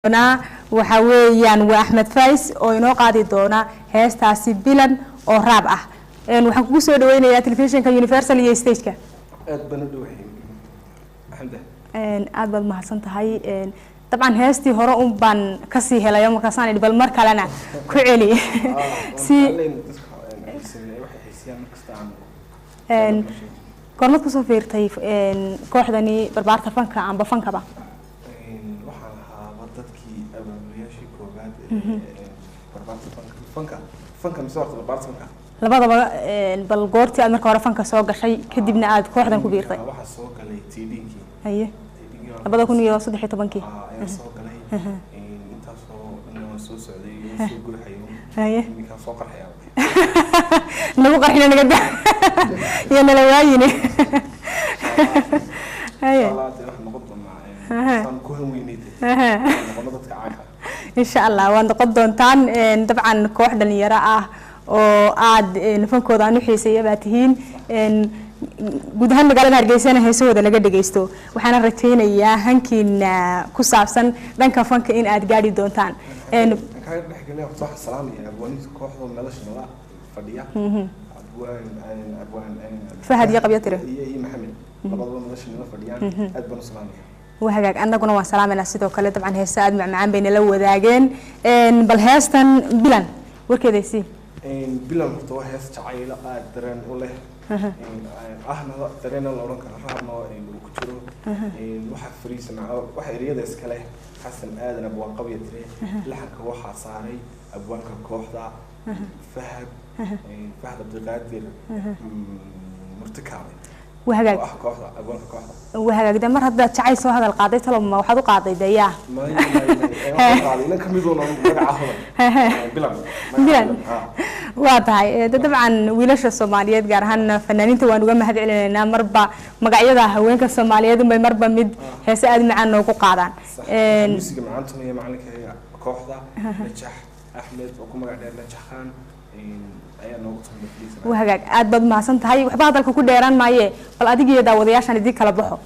أنا وحويان وأحمد فايز وينو قاضي دونا هستاسي بيلن أو رابعة وحكوا سود وين يا تلفزيون كيونيفرسال يستيجك بندوحين الحمد لله أدبل ما حسنت هاي طبعا هستي هراء بان كسي هلا يوم كسان اللي بالمركة لنا كعلي سي كورنت كسوفير طيب كوحدني بربارة فنكا عم بفنكا با فنكا مسوق البارت فنكا labadaba bal goortii aad marka hore fanka soo gashay kadibna aad kooxdan ku biirtay waxa soo galay TD-kii haye 2013 ayaa soo galay intaas oo soo socday soo gurxayo haye ninka soo qarxaya nagu qarxina naga daa iyo nala waayine haye إن شاء الله وندقد دونتان طبعا كوح دنيرة أو عاد فنكود عنو حيسية باتهين جودهن مقالة هرجيسنا هي سود اللي قد جيستو وحنا رتين إياه هنكين كوسابسن لأن فنك إن عاد قاعد دونتان كان نحكي لهم صح السلام يا أبواني كوح ملاش نلا فديا أبوان فهد يا قبيلة ترى هي محمد لبضوا ملاش نلا فديا أدبنا سلام وهاجك أنا كنا وسلام على السيد وكله طبعا هي سعد معان بين لو ذاقين بالهاستن بلان وكذا يصير بلان هو هاست عائلة درن وله أهنا درن الله رانك رحمنا وكتير واحد فريس مع واحد رياضة إسكاله حسن آدم أبو قوية تري لحق واحد صاري أبوانك كوحدة فهد عبد القادر مرتكامي وهاجك وهاجك ده مرة هذا تعيس وهذا القاضي تلو ما وحده قاضي ده يا ما قاضي لك ميزونا بلان واضح ده طبعا ويلاش الصوماليات جارهن فنانين توان وجمع هذه لنا مربع مقعدها هوينك الصوماليات وما مربع مد هسأل معنا وقاعدان الموسيقى معناتهم هي معلك هي كوحدة نجح أحمد وكم قاعد نجح خان وهاجك أدبد ما سنت هاي وحبا هذا الكوكو ديران معي بل أديك يداودي عشان يديك كلا بحو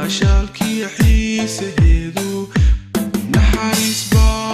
شالكي حيسهدو نحارس با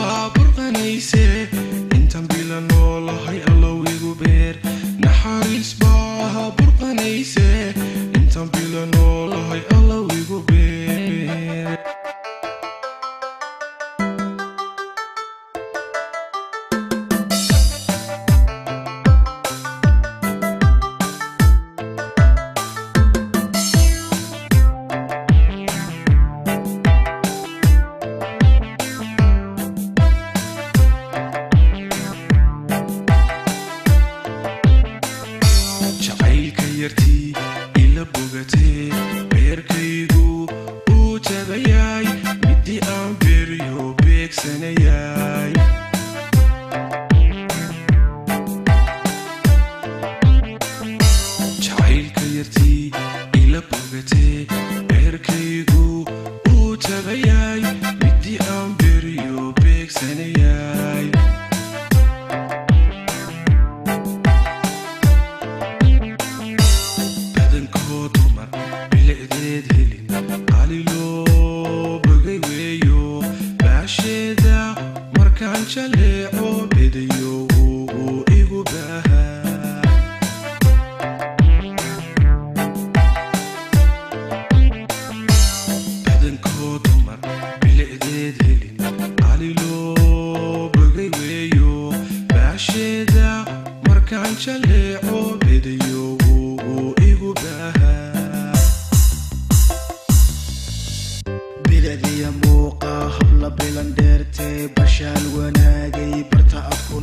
tagayay jacaylka yartii ila bogatee beerkaygu uu tagayay midii aan beriyo beegsanayay badankoo dumar bilicdeed helin qaliloo bogay weeyo baasheeda markaan jaleeco bedayo uu igu baahaa badankoo dumar bilicdeed helin qaliloo bogay weeyo baasheeda markaan jaleeco bedayo uu igu baahaa bilicdiya muuqa habla bilan dheertee bashaal wanaagay barta aad ku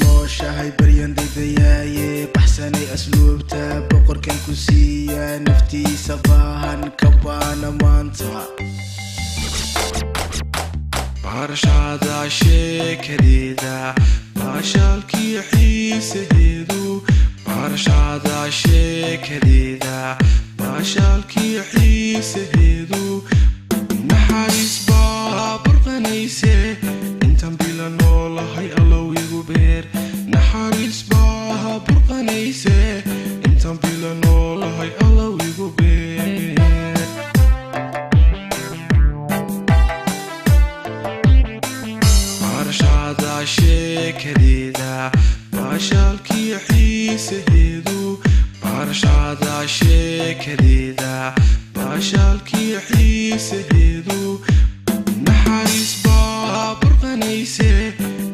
nooshahay baryan didayaaye baxsanay asluubta boqorkan ku siiya naftiisa baahan ka baana maanta barashada sheekadeeda baashaalkii xiisaheedu barashada sheekadeeda baashaalkii xiisaheedu naxariis baa burqanayse intaan bila noolahay allow igu beer naxariis baa burqanayse intaan bila noolahay allow igu beer barashada sheekadeeda baashaalkii xiisaheedu barashada sheekadeeda baashaalkii xiisaheedu naxariis baa burqanayse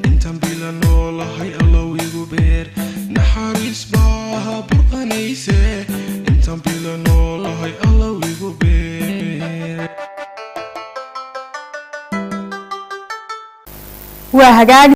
intaan bila noolahay allow igu beer naxariis baa burqanayse intaan bila noolahay allow igu beer waa hagaag